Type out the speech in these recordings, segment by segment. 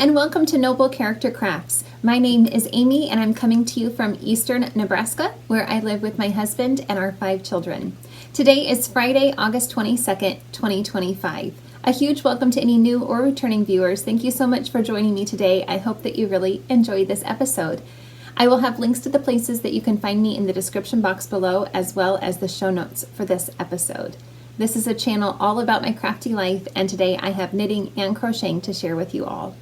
and welcome to Noble Character Crafts. My name is Amy and I'm coming to you from eastern Nebraska, where I live with my husband and our 5 children. Today is Friday, August 22nd, 2025. A huge welcome to any new or returning viewers. Thank you so much for joining me today. I hope that you really enjoyed this episode. I will have links to the places that you can find me in the description box below, as well as the show notes for this episode. This is a channel all about my crafty life, and today I have knitting and crocheting to share with you all.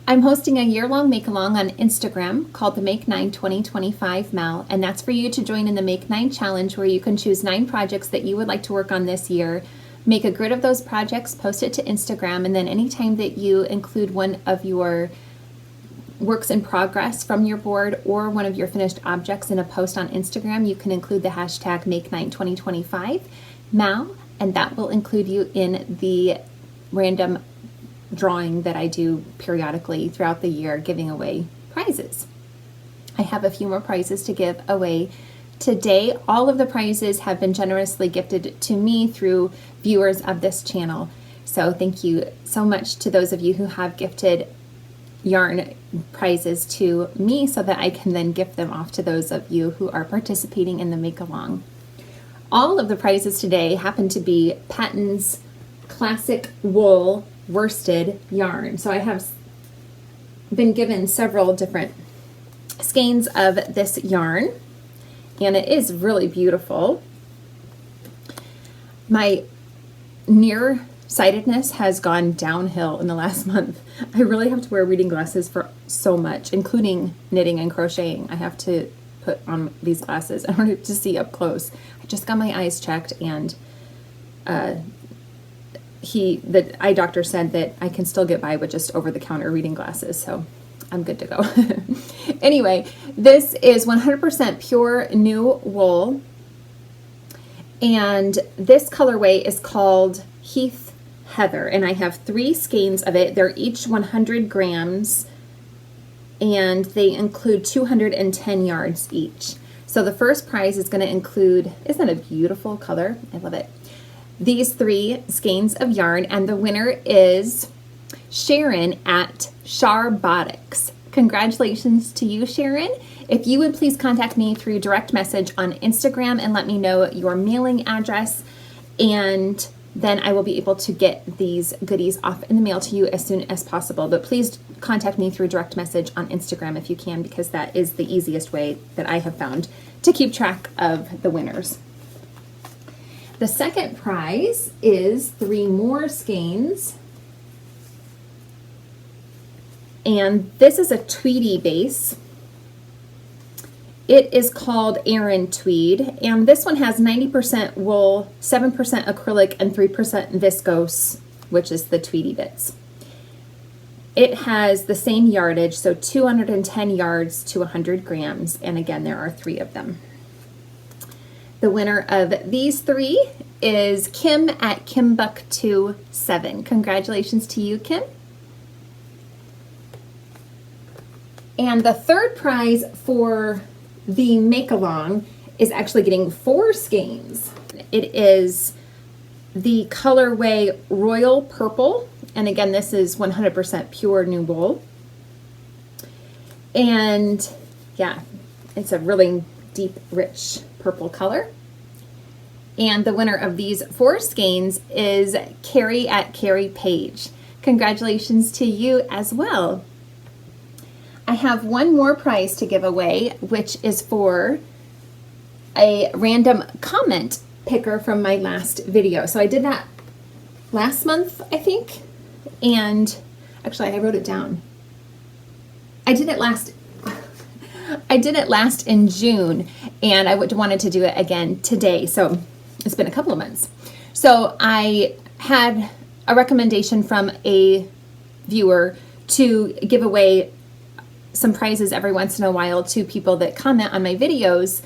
I'm hosting a year-long make-along on Instagram called the Make 9 2025 Mal, and that's for you to join in the Make 9 challenge, where you can choose 9 projects that you would like to work on this year, make a grid of those projects, post it to Instagram, and then anytime that you include one of your works in progress from your board or one of your finished objects in a post on Instagram, you can include the hashtag Make 9 2025 Mal, and that will include you in the random drawing that I do periodically throughout the year, giving away prizes. I have a few more prizes to give away today. All of the prizes have been generously gifted to me through viewers of this channel. So thank you so much to those of you who have gifted yarn prizes to me so that I can then gift them off to those of you who are participating in the make-along. All of the prizes today happen to be Patton's classic wool worsted yarn. So I have been given several different skeins of this yarn, and it is really beautiful. My nearsightedness has gone downhill in the last month. I really have to wear reading glasses for so much, including knitting and crocheting. I have to put on these glasses in order to see up close. I just got my eyes checked, and the eye doctor said that I can still get by with just over-the-counter reading glasses, so I'm good to go. Anyway, this is 100% pure new wool, and this colorway is called Heath Heather, and I have 3 skeins of it. They're each 100 grams, and they include 210 yards each. So the first prize is going to include, isn't that a beautiful color? I love it. These 3 skeins of yarn, and the winner is Sharon at Sharbotics. Congratulations to you, Sharon. If you would please contact me through direct message on Instagram and let me know your mailing address, and then I will be able to get these goodies off in the mail to you as soon as possible. But please contact me through direct message on Instagram if you can, because that is the easiest way that I have found to keep track of the winners. The second prize is 3 more skeins, and this is a Tweedy base. It is called Aran Tweed, and this one has 90% wool, 7% acrylic, and 3% viscose, which is the Tweedy bits. It has the same yardage, so 210 yards to 100 grams, and again, there are 3 of them. The winner of these 3 is Kim at Kimbuck27. Congratulations to you, Kim. And the third prize for the make-along is actually getting 4 skeins. It is the colorway Royal Purple, and again, this is 100% pure new wool. And yeah, it's a really deep, rich purple color. And the winner of these 4 skeins is Carrie at Carrie Page. Congratulations to you as well. I have one more prize to give away, which is for a random comment picker from my last video. So I did that last month, I think, and actually I wrote it down. I did it last in June, and I wanted to do it again today. So it's been a couple of months. So I had a recommendation from a viewer to give away some prizes every once in a while to people that comment on my videos,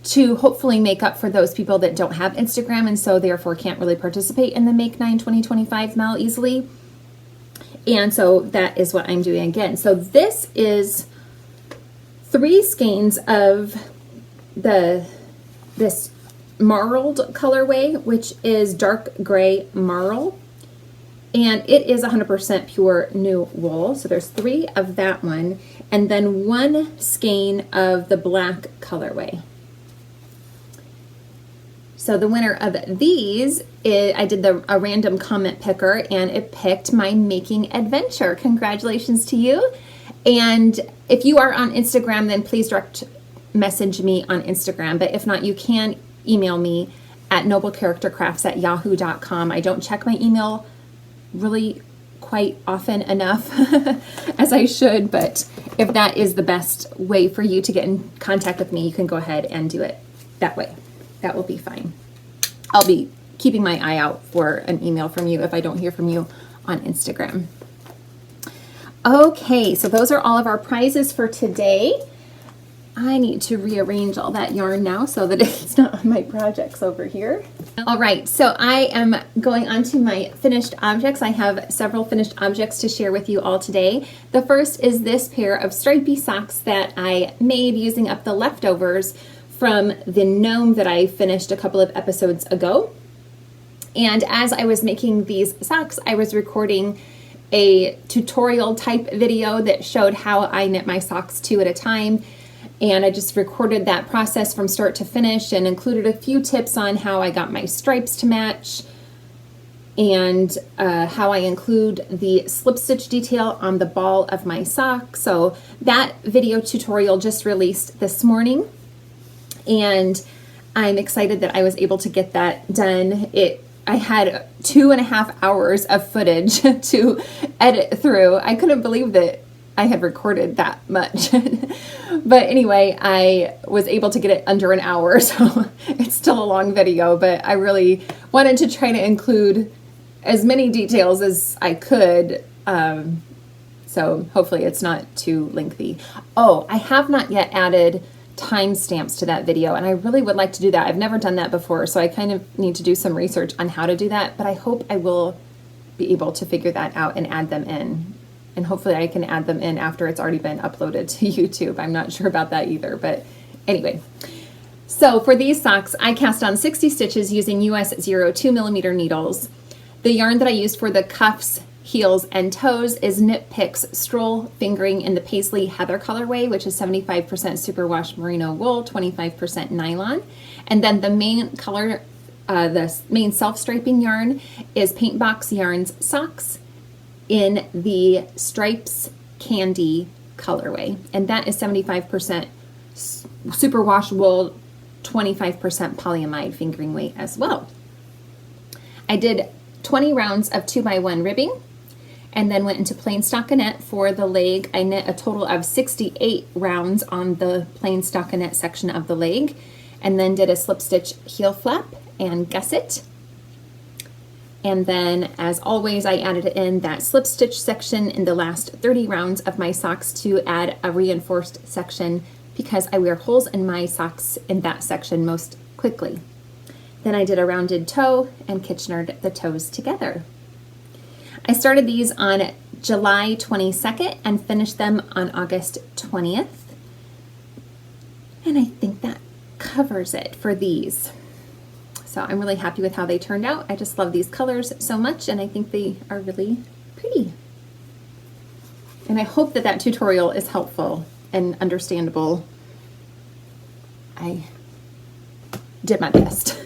to hopefully make up for those people that don't have Instagram and so therefore can't really participate in the Make 9 2025 Mal easily. And so that is what I'm doing again. So this is 3 skeins of this marled colorway, which is dark gray marl. And it is 100% pure new wool. So there's 3 of that one, and then 1 skein of the black colorway. So the winner of these, I did a random comment picker, and it picked my making adventure. Congratulations to you. And if you are on Instagram, then please direct message me on Instagram. But if not, you can email me at noblecharactercrafts@yahoo.com. I don't check my email really quite often enough as I should, but if that is the best way for you to get in contact with me, you can go ahead and do it that way. That will be fine. I'll be keeping my eye out for an email from you if I don't hear from you on Instagram. Okay, so those are all of our prizes for today. I need to rearrange all that yarn now so that it's not on my projects over here. All right, so I am going on to my finished objects. I have several finished objects to share with you all today. The first is this pair of stripy socks that I made using up the leftovers from the gnome that I finished a couple of episodes ago. And as I was making these socks, I was recording a tutorial type video that showed how I knit my socks 2 at a time. And I just recorded that process from start to finish and included a few tips on how I got my stripes to match and how I include the slip stitch detail on the ball of my sock. So that video tutorial just released this morning, and I'm excited that I was able to get that done. I had 2.5 hours of footage to edit through. I couldn't believe that I had recorded that much. But anyway, I was able to get it under an hour, so it's still a long video, but I really wanted to try to include as many details as I could, so hopefully it's not too lengthy. Oh, I have not yet added timestamps to that video, and I really would like to do that. I've never done that before, so I kind of need to do some research on how to do that, but I hope I will be able to figure that out and add them in. And hopefully I can add them in after it's already been uploaded to YouTube. I'm not sure about that either, but anyway. So for these socks, I cast on 60 stitches using US 0 2mm needles. The yarn that I used for the cuffs, heels, and toes is Knit Picks Stroll fingering in the Paisley Heather colorway, which is 75% superwash merino wool, 25% nylon. And then the main color, the main self-striping yarn is Paintbox Yarns Socks in the Stripes Candy colorway, and that is 75% superwash wool, 25% polyamide fingering weight as well. I did 20 rounds of 2x1 ribbing, and then went into plain stockinette for the leg. I knit a total of 68 rounds on the plain stockinette section of the leg, and then did a slip stitch heel flap and gusset. And then, as always, I added in that slip stitch section in the last 30 rounds of my socks to add a reinforced section because I wear holes in my socks in that section most quickly. Then I did a rounded toe and Kitchenered the toes together. I started these on July 22nd and finished them on August 20th. And I think that covers it for these. So I'm really happy with how they turned out. I just love these colors so much, and I think they are really pretty. And I hope that that tutorial is helpful and understandable. I did my best.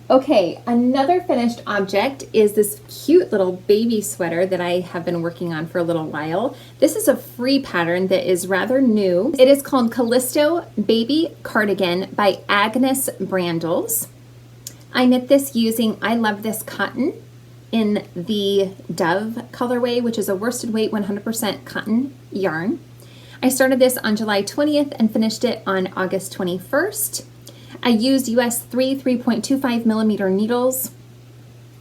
Okay, another finished object is this cute little baby sweater that I have been working on for a little while. This is a free pattern that is rather new. It is called Callisto Baby Cardigan by Agnes Brandels. I knit this using I Love This Cotton in the Dove colorway, which is a worsted weight 100% cotton yarn. I started this on July 20th and finished it on August 21st. I used US 3.25mm needles,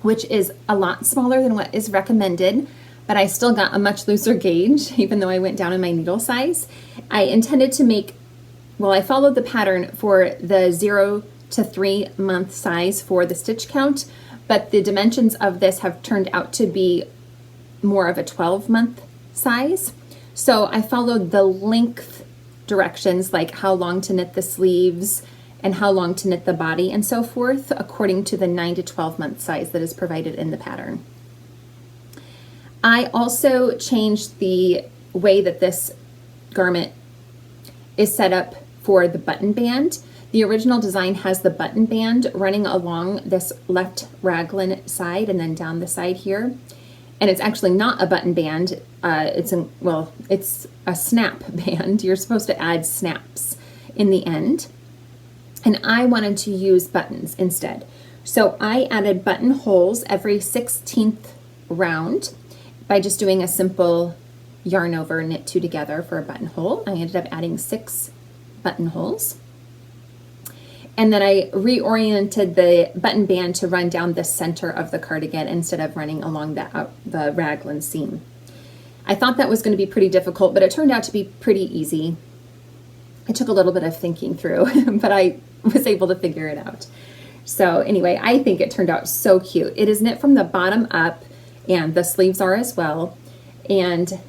which is a lot smaller than what is recommended, but I still got a much looser gauge, even though I went down in my needle size. I intended to make, well, I followed the pattern for the 0 to 3 month size for the stitch count, but the dimensions of this have turned out to be more of a 12-month size. So I followed the length directions, like how long to knit the sleeves and how long to knit the body and so forth, according to the 9 to 12 month size that is provided in the pattern. I also changed the way that this garment is set up for the button band. The original design has the button band running along this left raglan side and then down the side here. And it's actually not a button band. It's a snap band. You're supposed to add snaps in the end. And I wanted to use buttons instead. So I added buttonholes every 16th round by just doing a simple yarn over, knit 2 together for a buttonhole. I ended up adding 6 buttonholes. And then I reoriented the button band to run down the center of the cardigan instead of running along the raglan seam. I thought that was going to be pretty difficult, but it turned out to be pretty easy. It took a little bit of thinking through, but I was able to figure it out. So anyway, I think it turned out so cute. It is knit from the bottom up, and the sleeves are as well. And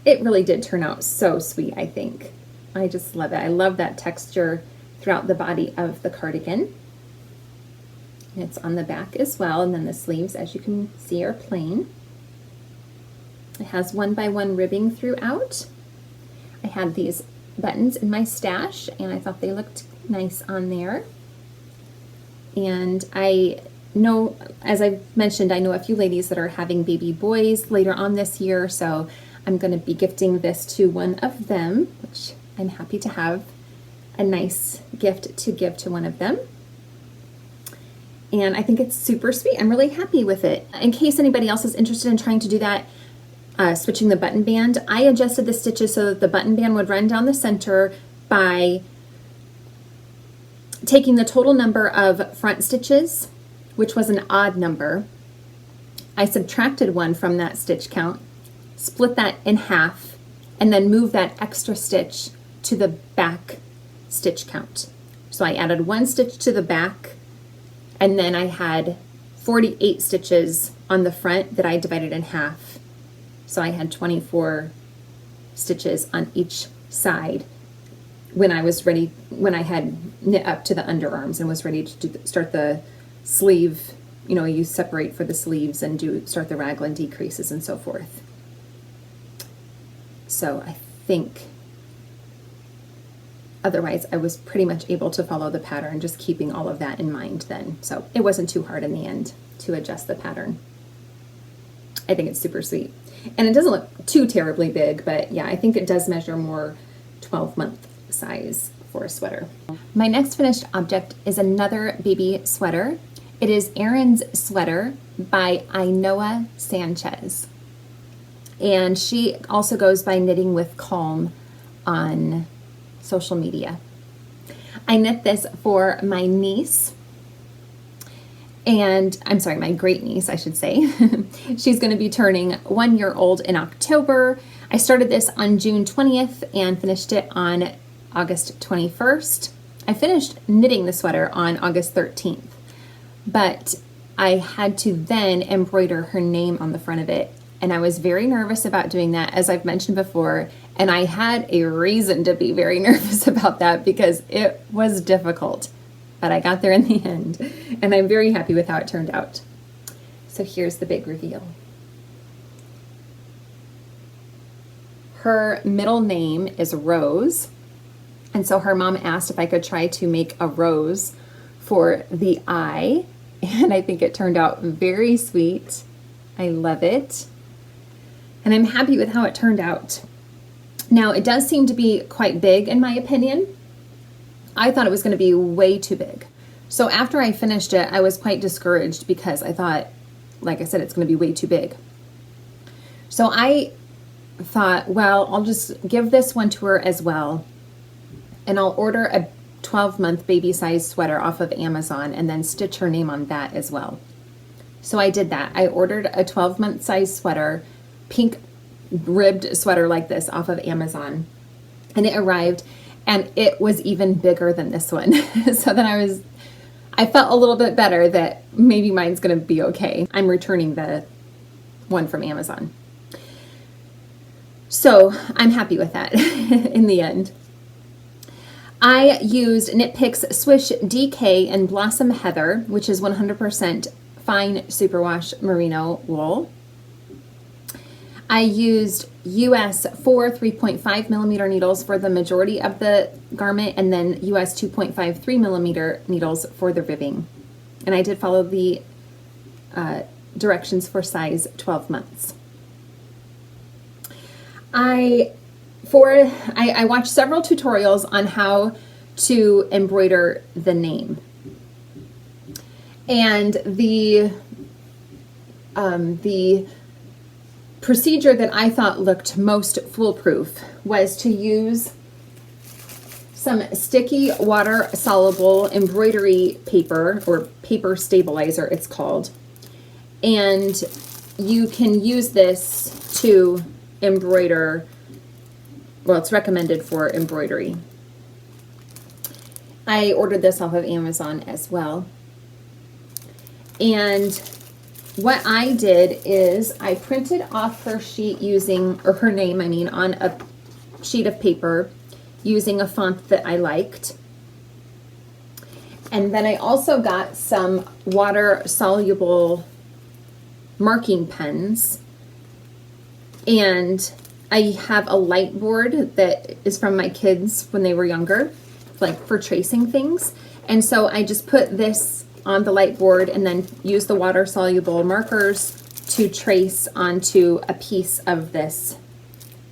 it really did turn out so sweet, I think. I just love it. I love that texture throughout the body of the cardigan. It's on the back as well, and then the sleeves, as you can see, are plain. It has 1x1 ribbing throughout. I had these buttons in my stash, and I thought they looked nice on there. And I know, as I've mentioned, I know a few ladies that are having baby boys later on this year, so I'm going to be gifting this to one of them, which I'm happy to have a nice gift to give to one of them. And I think it's super sweet. I'm really happy with it. In case anybody else is interested in trying to do that, switching the button band, I adjusted the stitches so that the button band would run down the center by taking the total number of front stitches, which was an odd number. I subtracted 1 from that stitch count, split that in half, and then move that extra stitch to the back stitch count. So I added 1 stitch to the back, and then I had 48 stitches on the front that I divided in half. So I had 24 stitches on each side when I was ready, when I had knit up to the underarms and was ready to start the sleeve. You know, you separate for the sleeves and start the raglan decreases and so forth. So I think otherwise I was pretty much able to follow the pattern, just keeping all of that in mind then. So it wasn't too hard in the end to adjust the pattern. I think it's super sweet. And it doesn't look too terribly big, but yeah, I think it does measure more 12-month size for a sweater. My next finished object is another baby sweater. It is Erin's sweater by Ainhoa Sanchez. And she also goes by Knitting with Calm on social media. I knit this for my niece, and I'm sorry, my great niece, I should say. She's going to be turning 1 year old in October. I started this on June 20th and finished it on August 21st. I finished knitting the sweater on August 13th, but I had to then embroider her name on the front of it. And I was very nervous about doing that, as I've mentioned before, and I had a reason to be very nervous about that because it was difficult, but I got there in the end, and I'm very happy with how it turned out. So here's the big reveal. Her middle name is Rose, and so her mom asked if I could try to make a rose for the eye, and I think it turned out very sweet. I love it. And I'm happy with how it turned out. Now, it does seem to be quite big in my opinion. I thought it was going to be way too big. So after I finished it, I was quite discouraged because I thought, like I said, it's going to be way too big. So I thought, well, I'll just give this one to her as well. And I'll order a 12-month baby size sweater off of Amazon and then stitch her name on that as well. So I did that. I ordered a 12-month size sweater, pink ribbed sweater like this off of Amazon, and it arrived and it was even bigger than this one. So then I felt a little bit better that maybe mine's gonna be okay. I'm returning the one from Amazon. So I'm happy with that in the end. I used Knit Picks Swish DK and Blossom Heather, which is 100% fine superwash merino wool. I used US 4 3.5 millimeter needles for the majority of the garment, and then US 2.53 millimeter needles for the ribbing. And I did follow the directions for size 12 months. I watched several tutorials on how to embroider the name. And the procedure that I thought looked most foolproof was to use some sticky water soluble embroidery paper, or paper stabilizer it's called. And you can use this to embroider, well, it's recommended for embroidery. I ordered this off of Amazon as well. And what I did is I printed off her sheet using, or her name, I mean, on a sheet of paper using a font that I liked. And then I also got some water-soluble marking pens. And I have a light board that is from my kids when they were younger, like for tracing things. And so I just put this on the light board and then use the water soluble markers to trace onto a piece of this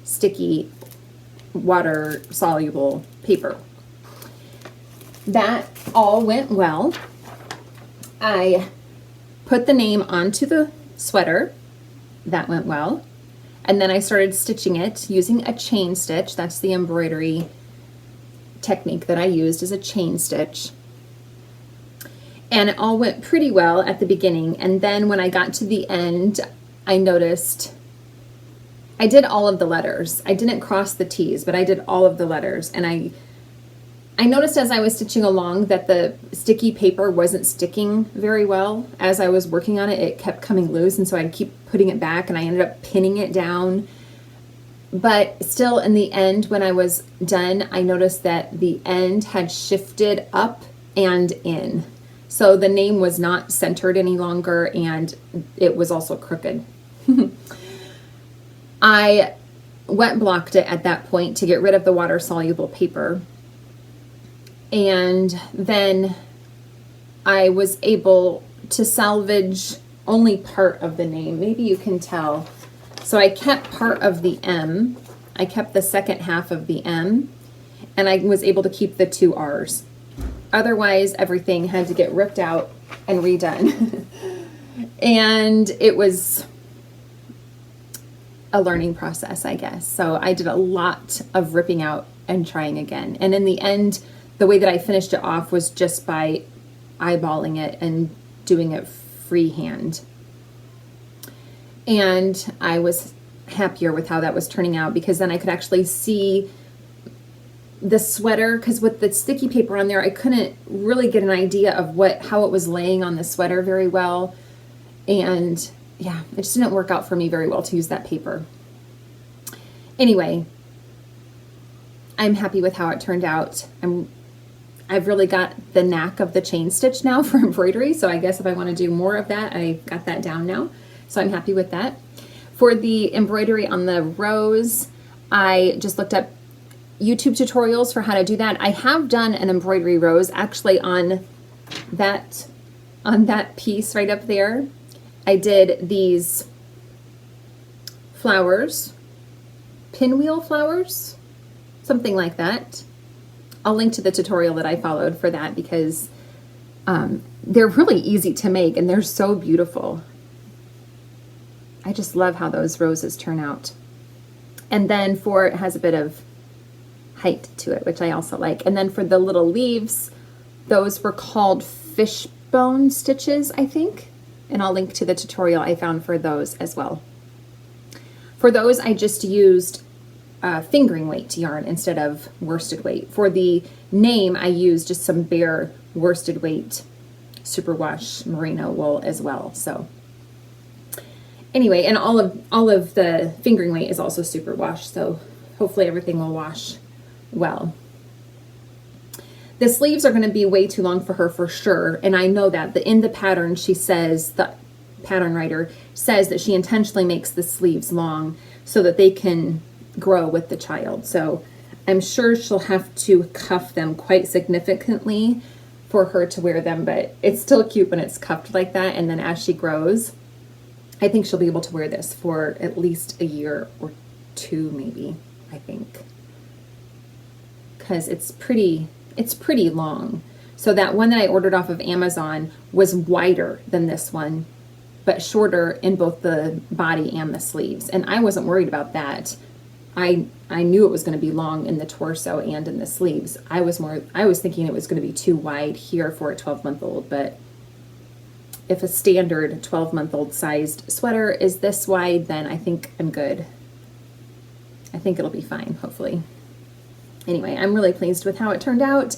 sticky water soluble paper. That all went well. I put the name onto the sweater. That went well. And then I started stitching it using a chain stitch. That's the embroidery technique that I used, is a chain stitch. And it all went pretty well at the beginning. And then when I got to the end, I noticed I did all of the letters. I didn't cross the T's, but I did all of the letters. And I noticed as I was stitching along that the sticky paper wasn't sticking very well. As I was working on it, it kept coming loose, and so I'd keep putting it back, and I ended up pinning it down. But still, in the end, when I was done, I noticed that the end had shifted up and in. So the name was not centered any longer, and it was also crooked. I wet blocked it at that point to get rid of the water-soluble paper. And then I was able to salvage only part of the name. Maybe you can tell. So I kept part of the M. I kept the second half of the M, and I was able to keep the two R's. Otherwise, everything had to get ripped out and redone. And it was a learning process, I guess. So I did a lot of ripping out and trying again. And in the end, the way that I finished it off was just by eyeballing it and doing it freehand. And I was happier with how that was turning out, because then I could actually see the sweater, because with the sticky paper on there, I couldn't really get an idea of how it was laying on the sweater very well. And yeah, it just didn't work out for me very well to use that paper. Anyway, I'm happy with how it turned out. I've really got the knack of the chain stitch now for embroidery, so I guess if I want to do more of that, I got that down now. So I'm happy with that. For the embroidery on the rose, I just looked up YouTube tutorials for how to do that. I have done an embroidery rose actually on that piece right up there. I did these flowers, pinwheel flowers, something like that. I'll link to the tutorial that I followed for that, because they're really easy to make and they're so beautiful. I just love how those roses turn out. And then it has a bit of height to it, which I also like. And then for the little leaves, those were called fishbone stitches, I think. And I'll link to the tutorial I found for those as well. For those, I just used fingering weight yarn instead of worsted weight. For the name, I used just some bare worsted weight superwash merino wool as well. So anyway, and all of the fingering weight is also superwash, so hopefully everything will wash well. The sleeves are going to be way too long for her for sure, and I know that. In the pattern, she says, the pattern writer says that she intentionally makes the sleeves long. so that they can grow with the child. So I'm sure she'll have to cuff them quite significantly for her to wear them, but it's still cute when it's cuffed like that. And then as she grows, I think she'll be able to wear this for at least a year or two, maybe, I think. Because it's pretty long. So that one that I ordered off of Amazon was wider than this one, but shorter in both the body and the sleeves. And I wasn't worried about that. I knew it was going to be long in the torso and in the sleeves. I was thinking it was going to be too wide here for a 12-month-old, but if a standard 12-month-old sized sweater is this wide, then I think I'm good. I think it'll be fine, hopefully. Anyway, I'm really pleased with how it turned out.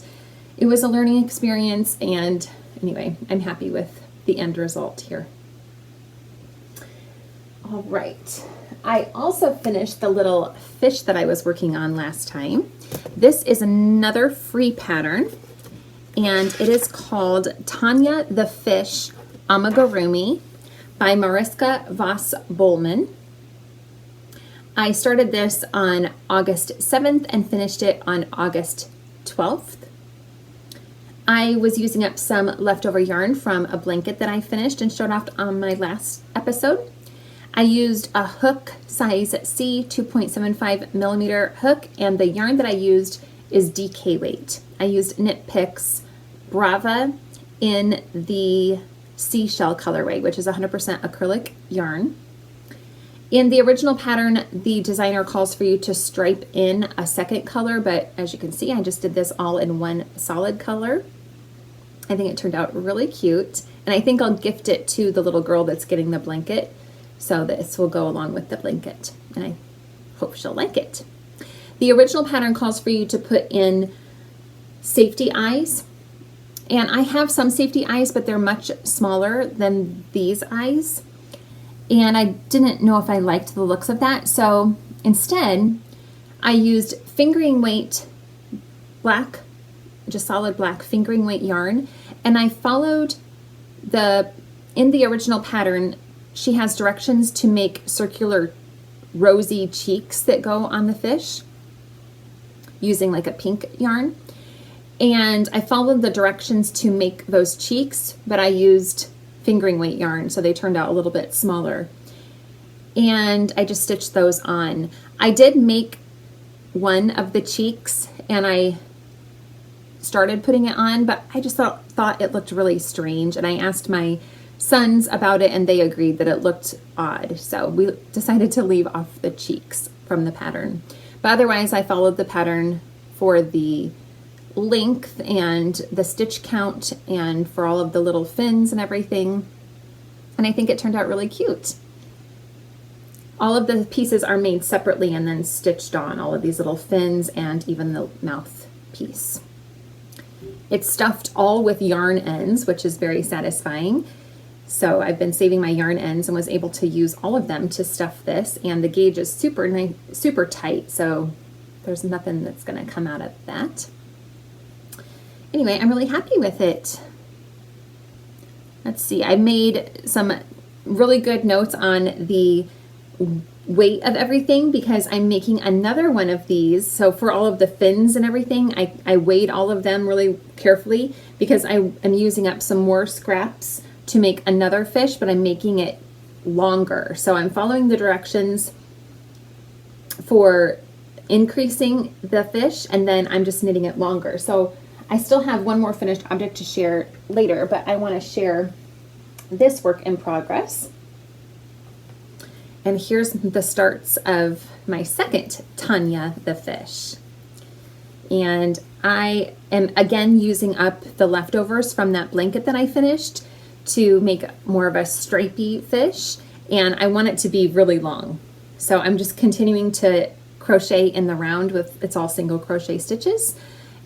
It was a learning experience, and anyway, I'm happy with the end result here. All right. I also finished the little fish that I was working on last time. This is another free pattern, and it is called Tanja the Fish Amigurumi by Mariska Vos-Bolman. I started this on August 7th and finished it on August 12th. I was using up some leftover yarn from a blanket that I finished and showed off on my last episode. I used a hook size C 2.75 millimeter hook, and the yarn that I used is DK weight. I used Knit Picks Brava in the Seashell colorway, which is 100% acrylic yarn. In the original pattern, the designer calls for you to stripe in a second color, but as you can see, I just did this all in one solid color. I think it turned out really cute, and I think I'll gift it to the little girl that's getting the blanket, so this will go along with the blanket, and I hope she'll like it. The original pattern calls for you to put in safety eyes, and I have some safety eyes, but they're much smaller than these eyes, and I didn't know if I liked the looks of that, so instead I used fingering weight black, just solid black fingering weight yarn, and I followed in the original pattern, she has directions to make circular rosy cheeks that go on the fish using like a pink yarn. And I followed the directions to make those cheeks, but I used fingering weight yarn, so they turned out a little bit smaller. And I just stitched those on. I did make one of the cheeks and I started putting it on, but I just thought it looked really strange, and I asked my sons about it and they agreed that it looked odd, so we decided to leave off the cheeks from the pattern. But otherwise I followed the pattern for the length and the stitch count and for all of the little fins and everything, and I think it turned out really cute. All of the pieces are made separately and then stitched on, all of these little fins and even the mouth piece. It's stuffed all with yarn ends, which is very satisfying. So I've been saving my yarn ends and was able to use all of them to stuff this, and the gauge is super nice, super tight, so there's nothing that's going to come out of that. Anyway, I'm really happy with it. Let's see, I made some really good notes on the weight of everything because I'm making another one of these. So for all of the fins and everything, I weighed all of them really carefully because I am using up some more scraps to make another fish, but I'm making it longer. So I'm following the directions for increasing the fish, and then I'm just knitting it longer. So I still have one more finished object to share later, but I want to share this work in progress. And here's the starts of my second Tanja the fish. And I am again using up the leftovers from that blanket that I finished to make more of a stripy fish, and I want it to be really long. So I'm just continuing to crochet in the round with, it's all single crochet stitches,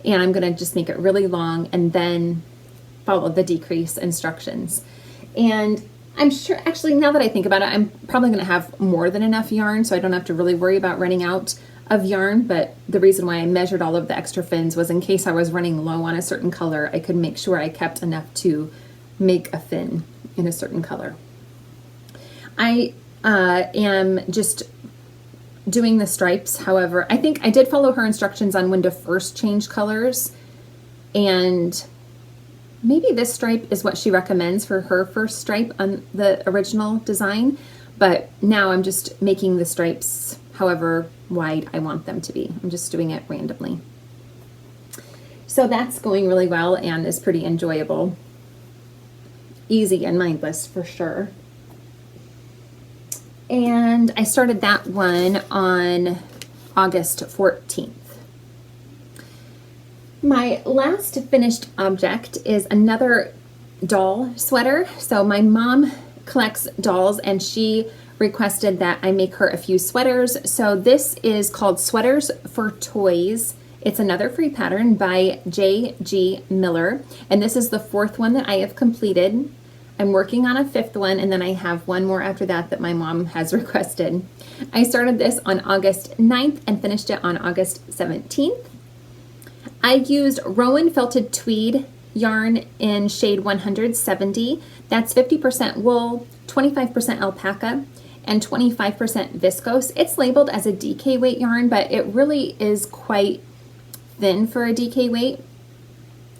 and I'm going to just make it really long and then follow the decrease instructions. And I'm sure, actually, now that I think about it, I'm probably going to have more than enough yarn, so I don't have to really worry about running out of yarn, but the reason why I measured all of the extra fins was in case I was running low on a certain color, I could make sure I kept enough to make a fin in a certain color. I am just doing the stripes. However, I think I did follow her instructions on when to first change colors, and maybe this stripe is what she recommends for her first stripe on the original design, but now I'm just making the stripes however wide I want them to be. I'm just doing it randomly. So that's going really well and is pretty enjoyable. Easy and mindless for sure. And I started that one on August 14th. My last finished object is another doll sweater. So my mom collects dolls and she requested that I make her a few sweaters. So this is called Sweaters for Toys. It's another free pattern by J.G. Miller. And this is the 4th one that I have completed. I'm working on a 5th one, and then I have one more after that that my mom has requested. I started this on August 9th and finished it on August 17th. I used Rowan felted tweed yarn in shade 170. That's 50% wool, 25% alpaca, and 25% viscose. It's labeled as a DK weight yarn, but it really is quite thin for a DK weight.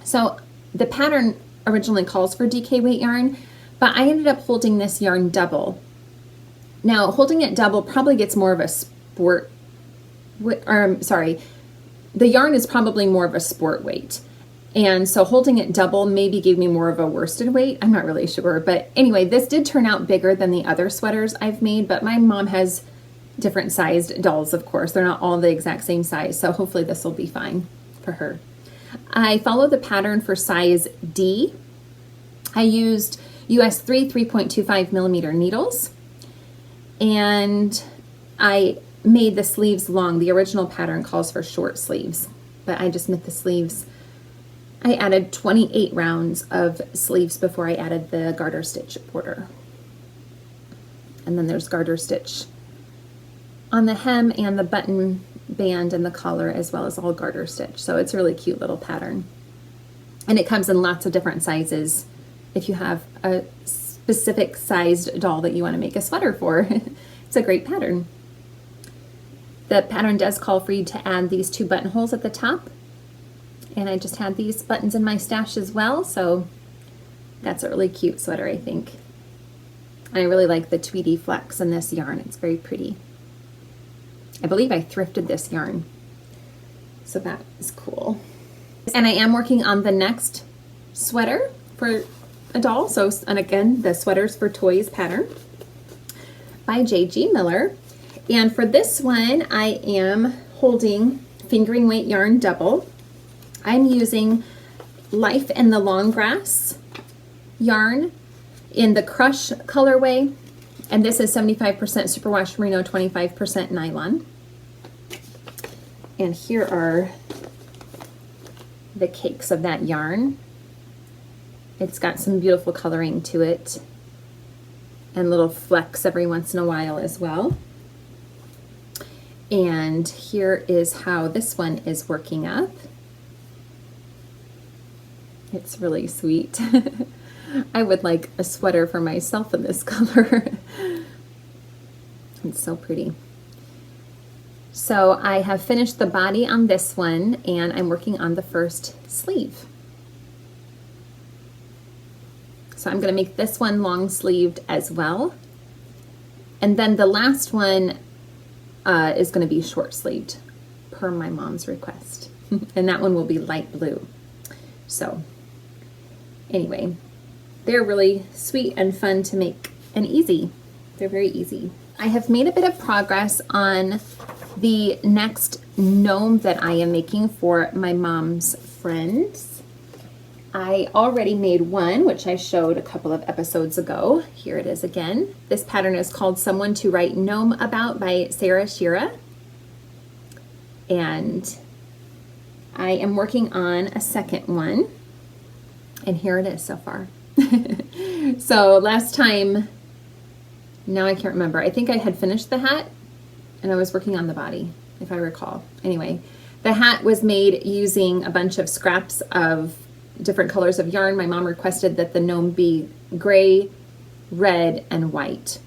So the pattern originally calls for DK weight yarn, but I ended up holding this yarn double. Now, holding it double probably gets more of a sport, the yarn is probably more of a sport weight. And so holding it double maybe gave me more of a worsted weight. I'm not really sure. But anyway, this did turn out bigger than the other sweaters I've made, but my mom has different sized dolls, of course. They're not all the exact same size, so hopefully this will be fine for her. I followed the pattern for size D. I used US 3.25 millimeter needles, and I made the sleeves long. The original pattern calls for short sleeves, but I just knit the sleeves. I added 28 rounds of sleeves before I added the garter stitch border. And then there's garter stitch on the hem and the button band and the collar, as well as all garter stitch. So it's a really cute little pattern. And it comes in lots of different sizes if you have a specific sized doll that you want to make a sweater for. It's a great pattern. The pattern does call for you to add these 2 buttonholes at the top. And I just had these buttons in my stash as well, so that's a really cute sweater, I think. And I really like the Tweedy flex in this yarn. It's very pretty. I believe I thrifted this yarn, so that is cool. And I am working on the next sweater for a doll. So, and again, the Sweaters for Toys pattern by J.G. Miller. And for this one, I am holding fingering weight yarn double. I'm using Life in the Longrass yarn in the Crush colorway, and this is 75% superwash merino, 25% nylon. And here are the cakes of that yarn. It's got some beautiful coloring to it and little flecks every once in a while as well. And here is how this one is working up. It's really sweet. I would like a sweater for myself in this color. It's so pretty. So I have finished the body on this one, and I'm working on the first sleeve. So I'm going to make this one long sleeved as well. And then the last one is going to be short sleeved per my mom's request. And that one will be light blue. So anyway, they're really sweet and fun to make and easy. They're very easy. I have made a bit of progress on the next gnome that I am making for my mom's friends. I already made one, which I showed a couple of episodes ago. Here it is again. This pattern is called Someone to Write Gnome About by Schira. And I am working on a second one. And here it is so far. So last time, now I can't remember. I think I had finished the hat and I was working on the body, if I recall. Anyway, the hat was made using a bunch of scraps of different colors of yarn. My mom requested that the gnome be gray, red, and white.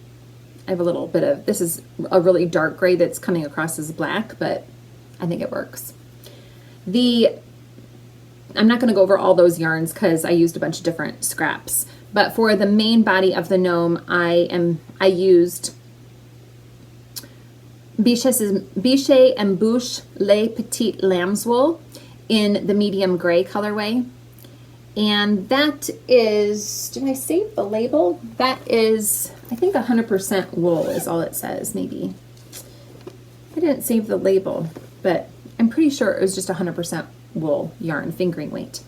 I have a little bit of, this is a really dark gray that's coming across as black, but I think it works. I'm not going to go over all those yarns because I used a bunch of different scraps, but for the main body of the gnome, I used Biches and Bûches Le Petit Lambswool in the medium gray colorway. And that is, did I save the label? That is, I think 100% wool is all it says, maybe. I didn't save the label, but I'm pretty sure it was just 100% wool yarn, fingering weight.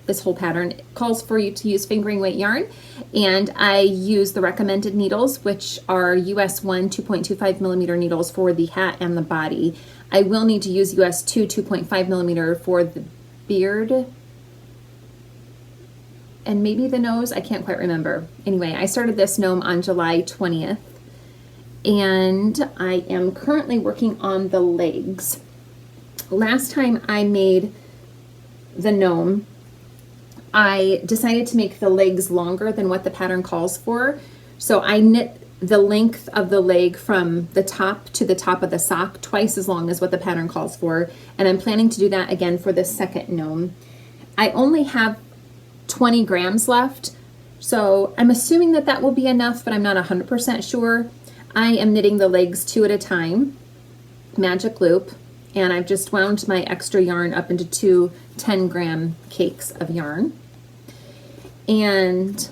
This whole pattern calls for you to use fingering weight yarn, and I use the recommended needles, which are US 1 2.25 millimeter needles for the hat and the body. I will need to use US 2 2.5 millimeter for the beard and maybe the nose. I can't quite remember. Anyway, I started this gnome on July 20th, and I am currently working on the legs. Last time I made the gnome, I decided to make the legs longer than what the pattern calls for. So I knit the length of the leg from the top to the top of the sock twice as long as what the pattern calls for. And I'm planning to do that again for the second gnome. I only have 20 grams left, so I'm assuming that that will be enough, but I'm not 100% sure. I am knitting the legs 2 at a time, magic loop, and I've just wound my extra yarn up into 2 10-gram cakes of yarn. And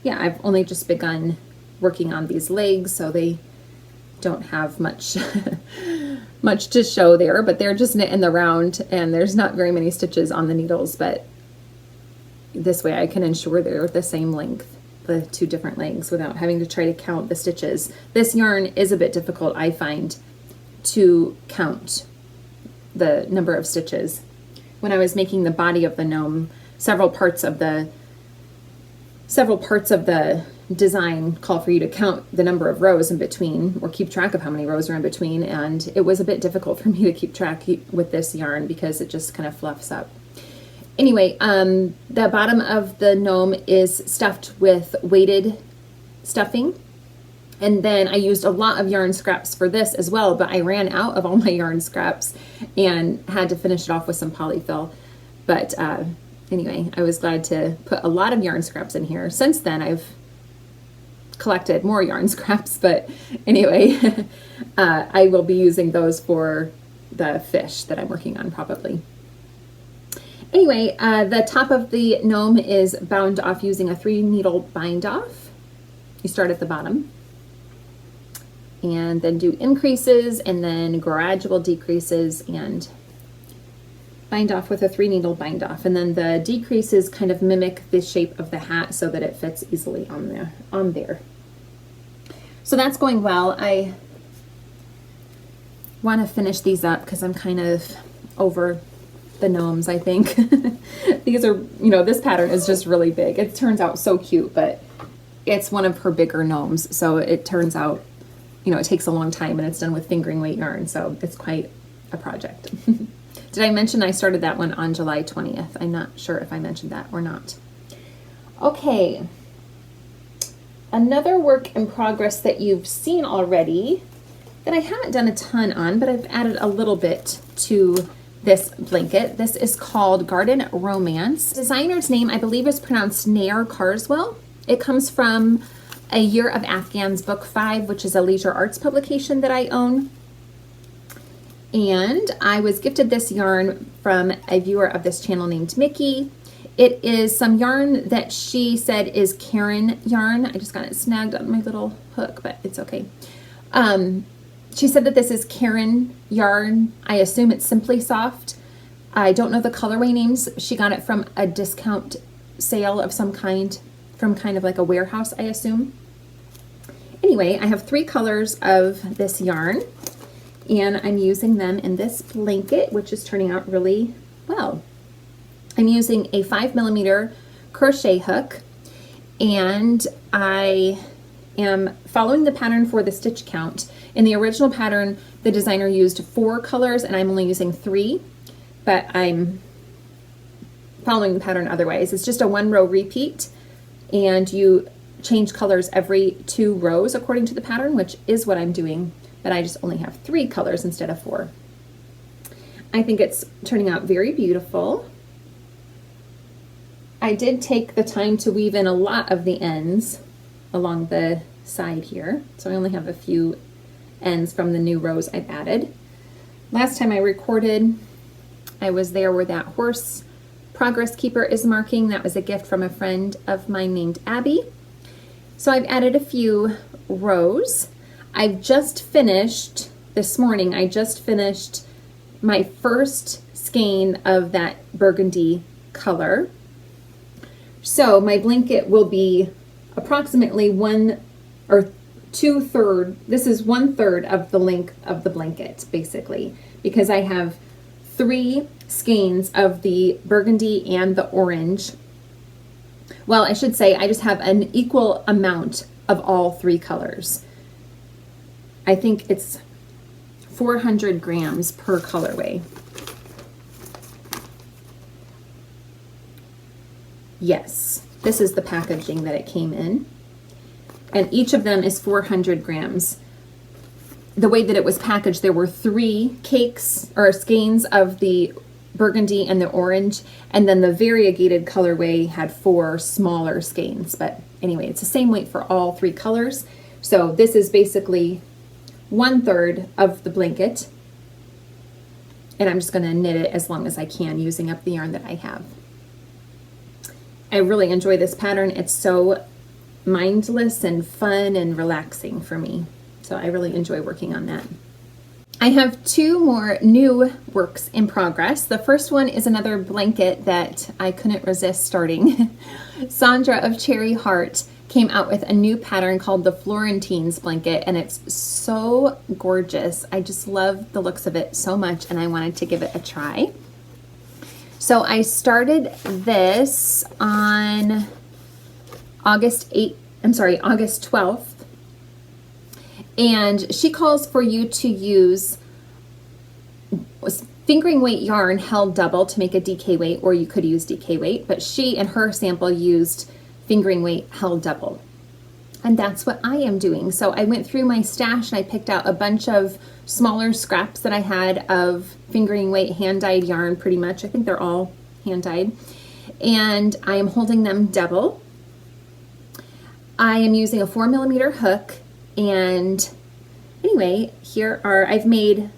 yeah, I've only just begun working on these legs, so they don't have much much to show there, but they're just knit in the round, and there's not very many stitches on the needles, but this way I can ensure they're the same length, the 2 different legs, without having to try to count the stitches. This yarn is a bit difficult, I find, to count the number of stitches. When I was making the body of the gnome, several parts of the design call for you to count the number of rows in between, or keep track of how many rows are in between, and it was a bit difficult for me to keep track with this yarn because it just kind of fluffs up. Anyway, the bottom of the gnome is stuffed with weighted stuffing. And then I used a lot of yarn scraps for this as well, but I ran out of all my yarn scraps and had to finish it off with some polyfill. But anyway, I was glad to put a lot of yarn scraps in here. Since then, I've collected more yarn scraps, but anyway, I will be using those for the fish that I'm working on probably. Anyway, the top of the gnome is bound off using a 3-needle bind off. You start at the bottom and then do increases and then gradual decreases and bind off with a 3-needle bind off. And then the decreases kind of mimic the shape of the hat so that it fits easily on there. So that's going well. I want to finish these up because I'm kind of over the gnomes, I think. These are, this pattern is just really big. It turns out so cute, but it's one of her bigger gnomes, so it turns out, it takes a long time, and it's done with fingering weight yarn, so it's quite a project. Did I mention I started that one on July 20th? I'm not sure if I mentioned that or not. Okay, another work in progress that you've seen already that I haven't done a ton on, but I've added a little bit to this blanket. This is called Garden Romance. The designer's name, I believe, is pronounced Nair Carswell. It comes from A Year of Afghans, Book 5, which is a leisure arts publication that I own. And I was gifted this yarn from a viewer of this channel named Mickey. It is some yarn that she said is Karen yarn. I just got it snagged on my little hook, but it's okay. She said that this is Karen yarn. I assume it's Simply Soft. I don't know the colorway names. She got it from a discount sale of some kind, from kind of like a warehouse, I assume. Anyway, I have 3 colors of this yarn, and I'm using them in this blanket, which is turning out really well. I'm using a 5mm crochet hook, and I am following the pattern for the stitch count. In the original pattern, the designer used 4 colors, and I'm only using 3, but I'm following the pattern otherwise. It's just a 1-row repeat, and you change colors every 2 rows according to the pattern, which is what I'm doing, but I just only have 3 colors instead of 4. I think it's turning out very beautiful. I did take the time to weave in a lot of the ends along the side here, so I only have a few ends from the new rows I've added. Last time I recorded, I was there where that horse progress keeper is marking. That was a gift from a friend of mine named Abby. So I've added a few rows. I've just finished, this morning, I just finished my first skein of that burgundy color. So my blanket will be approximately 1 or 2/3, this is 1/3 of the length of the blanket, basically, because I have 3 skeins of the burgundy and the orange. Well, I should say I just have an equal amount of all 3 colors. I think it's 400 grams per colorway. Yes, this is the packaging that it came in. And each of them is 400 grams. The way that it was packaged, there were 3 cakes or skeins of the burgundy and the orange, and then the variegated colorway had 4 smaller skeins. But anyway, it's the same weight for all 3 colors. So this is basically 1/3 of the blanket, and I'm just going to knit it as long as I can using up the yarn that I have. I really enjoy this pattern. It's so mindless and fun and relaxing for me. So I really enjoy working on that. I have 2 more new works in progress. The first one is another blanket that I couldn't resist starting. Sandra of Cherry Heart came out with a new pattern called the Florentines blanket, and it's so gorgeous. I just love the looks of it so much, and I wanted to give it a try. So I started this on August 12th. And she calls for you to use fingering weight yarn held double to make a DK weight, or you could use DK weight, but she and her sample used fingering weight held double. And that's what I am doing. So I went through my stash and I picked out a bunch of smaller scraps that I had of fingering weight hand-dyed yarn pretty much. I think they're all hand-dyed. And I am holding them double. I am using a 4mm hook, and anyway, here are, I've made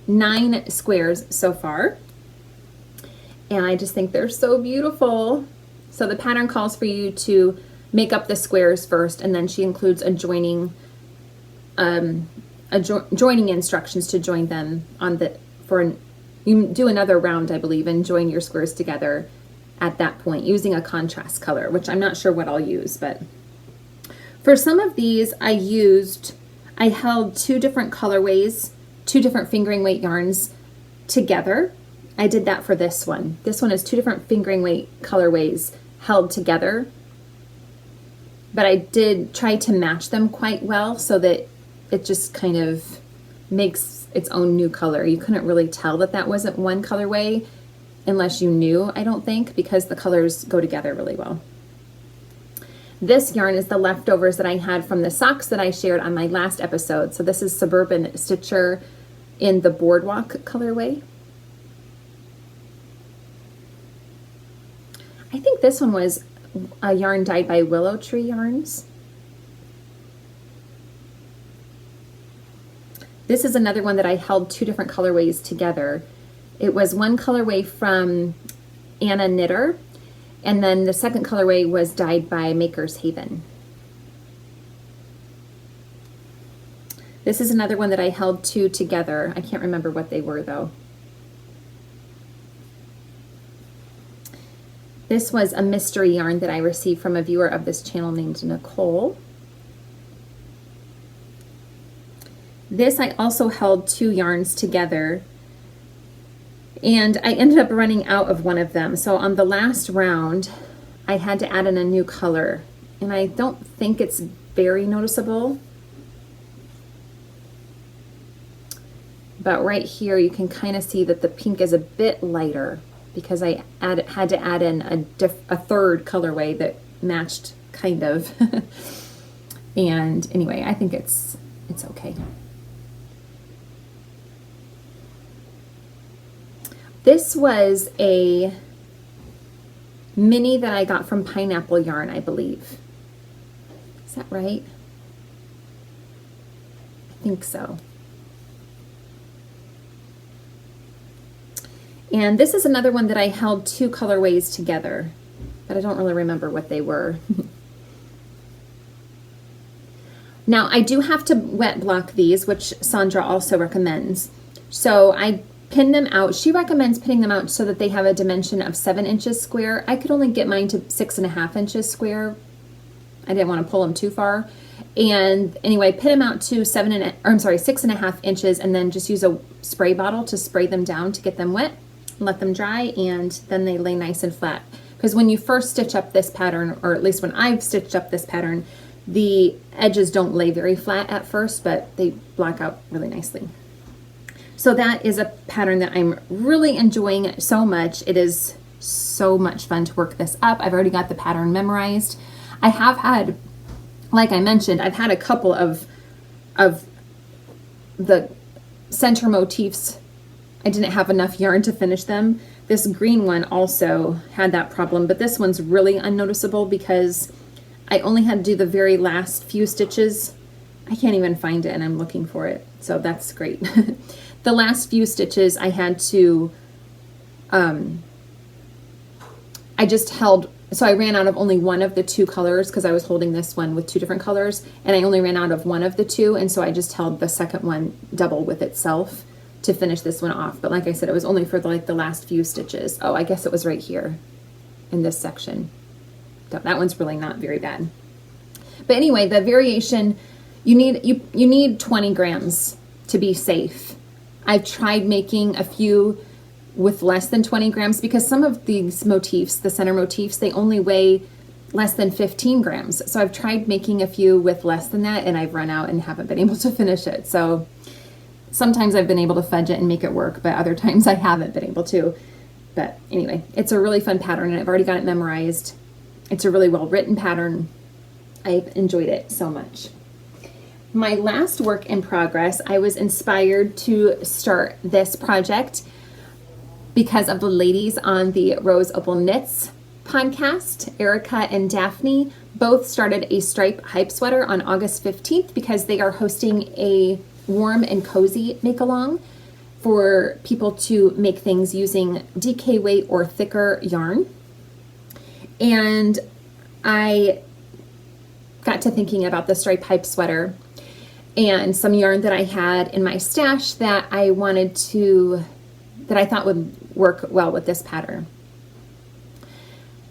9 squares so far, and I just think they're so beautiful. So the pattern calls for you to make up the squares first, and then she includes joining instructions to join them on the, you do another round, I believe, and join your squares together at that point using a contrast color, which I'm not sure what I'll use, but for some of these I held 2 different colorways, 2 different fingering weight yarns together. I did that for this one. This one is 2 different fingering weight colorways held together, but I did try to match them quite well so that it just kind of makes its own new color. You couldn't really tell that that wasn't one colorway unless you knew, I don't think, because the colors go together really well. This yarn is the leftovers that I had from the socks that I shared on my last episode. So this is Suburban Stitcher in the Boardwalk colorway. I think this one was a yarn dyed by Willow Tree Yarns. This is another one that I held 2 different colorways together. It was one colorway from Anna Knitter, and then the second colorway was dyed by Maker's Haven. This is another one that I held 2 together. I can't remember what they were though. This was a mystery yarn that I received from a viewer of this channel named Nicole. This I also held 2 yarns together, and I ended up running out of one of them. So on the last round, I had to add in a new color, and I don't think it's very noticeable. But right here, you can kind of see that the pink is a bit lighter because I had to add in a third colorway that matched kind of. And anyway, I think it's okay. This was a mini that I got from Pineapple Yarn, I believe. Is that right? I think so. And this is another one that I held 2 colorways together, but I don't really remember what they were. Now, I do have to wet block these, which Sandra also recommends. So I pin them out. She recommends pinning them out so that they have a dimension of 7 inches square. I could only get mine to 6.5 inches square. I didn't want to pull them too far. And anyway, pin them out to 6.5 inches, and then just use a spray bottle to spray them down to get them wet. Let them dry, and then they lay nice and flat. Because when you first stitch up this pattern, or at least when I've stitched up this pattern, the edges don't lay very flat at first, but they block out really nicely. So that is a pattern that I'm really enjoying so much. It is so much fun to work this up. I've already got the pattern memorized. I have had, like I mentioned, I've had a couple of the center motifs. I didn't have enough yarn to finish them. This green one also had that problem, but this one's really unnoticeable because I only had to do the very last few stitches. I can't even find it and I'm looking for it, so that's great. The last few stitches I had to, I just held, so I ran out of only one of the 2 colors because I was holding this one with 2 different colors, and I only ran out of one of the 2, and so I just held the second one double with itself to finish this one off. But like I said, it was only for the last few stitches. Oh, I guess it was right here in this section. That one's really not very bad. But anyway, the variation, you need 20 grams to be safe. I've tried making a few with less than 20 grams because some of these motifs, the center motifs, they only weigh less than 15 grams. So I've tried making a few with less than that, and I've run out and haven't been able to finish it. So sometimes I've been able to fudge it and make it work, but other times I haven't been able to. But anyway, it's a really fun pattern, and I've already got it memorized. It's a really well written pattern. I've enjoyed it so much. My last work in progress, I was inspired to start this project because of the ladies on the Rose Opal Knits podcast. Erica and Daphne both started a stripe hype sweater on August 15th because they are hosting a warm and cozy make-along for people to make things using DK weight or thicker yarn. And I got to thinking about the stripe hype sweater and some yarn that I had in my stash that I thought would work well with this pattern.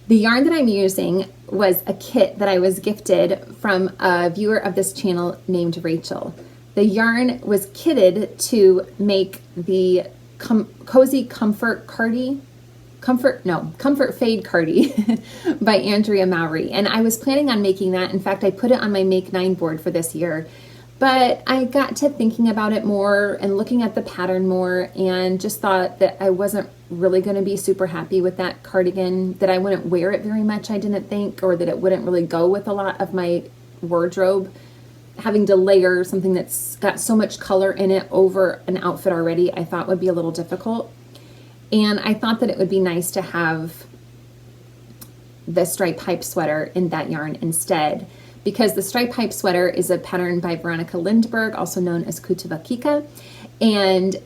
The yarn that I'm using was a kit that I was gifted from a viewer of this channel named Rachel. The yarn was kitted to make the Cozy Comfort Fade Cardi by Andrea Mowry. And I was planning on making that. In fact, I put it on my Make 9 board for this year. But I got to thinking about it more and looking at the pattern more, and just thought that I wasn't really going to be super happy with that cardigan, that I wouldn't wear it very much, I didn't think, or that it wouldn't really go with a lot of my wardrobe. Having to layer something that's got so much color in it over an outfit already, I thought would be a little difficult. And I thought that it would be nice to have the stripe hype sweater in that yarn instead, because the stripe hype sweater is a pattern by Veronica Lindberg, also known as Kutuvakika, and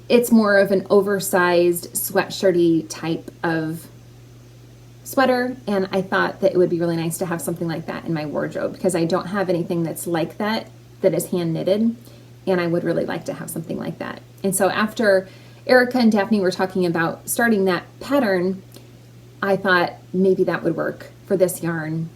it's more of an oversized sweatshirty type of sweater, and I thought that it would be really nice to have something like that in my wardrobe because I don't have anything that's like that is hand knitted, and I would really like to have something like that. And so after Erica and Daphne were talking about starting that pattern, I thought maybe that would work for this yarn.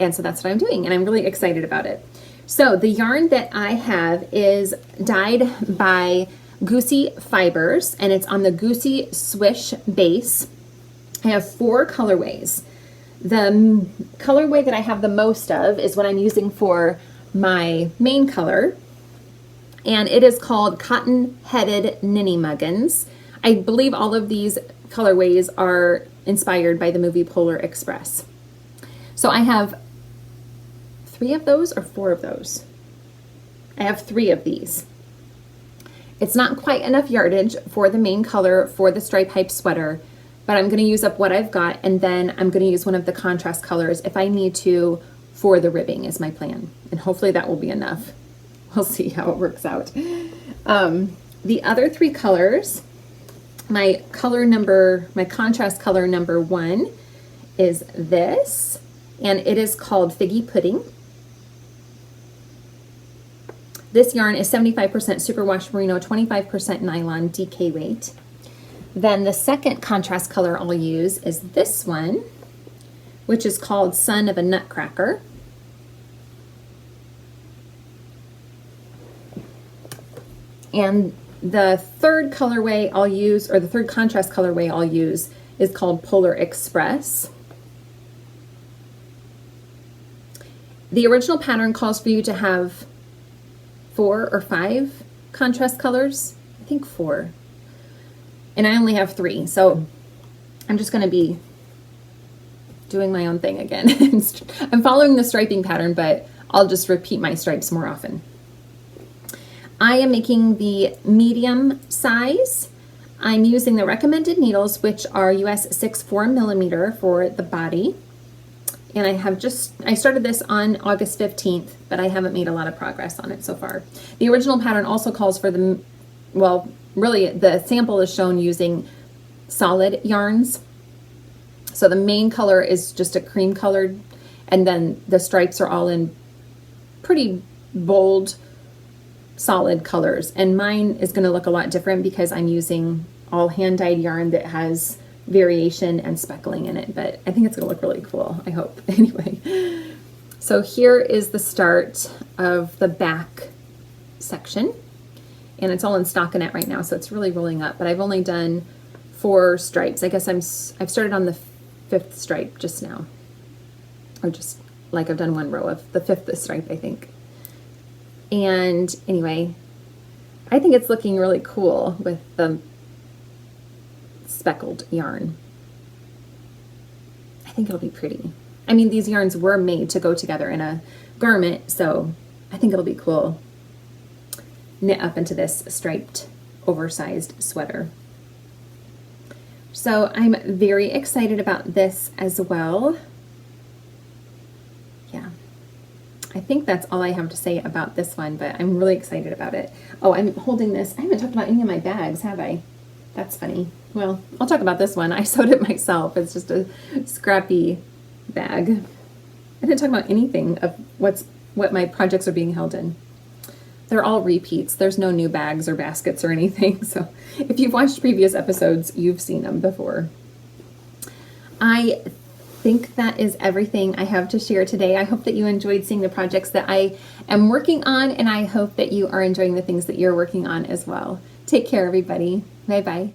And so that's what I'm doing, and I'm really excited about it. So the yarn that I have is dyed by Goosey Fibers, and it's on the Goosey Swish base. I have 4 colorways. The colorway that I have the most of is what I'm using for my main color, and it is called Cotton Headed Ninny Muggins. I believe all of these colorways are inspired by the movie Polar Express. So I have 3 of those or 4 of those. I have 3 of these. It's not quite enough yardage for the main color for the stripe hype sweater, but I'm going to use up what I've got, and then I'm going to use one of the contrast colors if I need to for the ribbing is my plan. And hopefully that will be enough. We'll see how it works out. The other 3 colors, my contrast color number 1 is this, and it is called Figgy Pudding. This yarn is 75% superwash merino, 25% nylon, DK weight. Then the second contrast color I'll use is this one, which is called Son of a Nutcracker. And the third colorway I'll use, or the third contrast colorway I'll use, is called Polar Express. The original pattern calls for you to have 4 or 5 contrast colors. I think 4. And I only have 3, so I'm just going to be doing my own thing again. I'm following the striping pattern, but I'll just repeat my stripes more often. I am making the medium size. I'm using the recommended needles, which are US 6.4 millimeter for the body. And I started this on August 15th, but I haven't made a lot of progress on it so far. The original pattern also calls for really the sample is shown using solid yarns. So the main color is just a cream colored, and then the stripes are all in pretty bold, solid colors. And mine is going to look a lot different because I'm using all hand-dyed yarn that has variation and speckling in it, but I think it's gonna look really cool, I hope. Anyway, so here is the start of the back section, and it's all in stockinette right now, so it's really rolling up, but I've only done 4 stripes. I guess I've started on the 5th stripe just now, or just like I've done 1 row of the 5th stripe, I think. And anyway, I think it's looking really cool with the speckled yarn. I think it'll be pretty. I mean, these yarns were made to go together in a garment, so I think it'll be cool. Knit up into this striped, oversized sweater. So I'm very excited about this as well. Yeah, I think that's all I have to say about this one, but I'm really excited about it. Oh, I'm holding this. I haven't talked about any of my bags, have I? That's funny. Well, I'll talk about this one. I sewed it myself. It's just a scrappy bag. I didn't talk about anything of what my projects are being held in. They're all repeats. There's no new bags or baskets or anything. So if you've watched previous episodes, you've seen them before. I think that is everything I have to share today. I hope that you enjoyed seeing the projects that I am working on, and I hope that you are enjoying the things that you're working on as well. Take care, everybody. Bye-bye.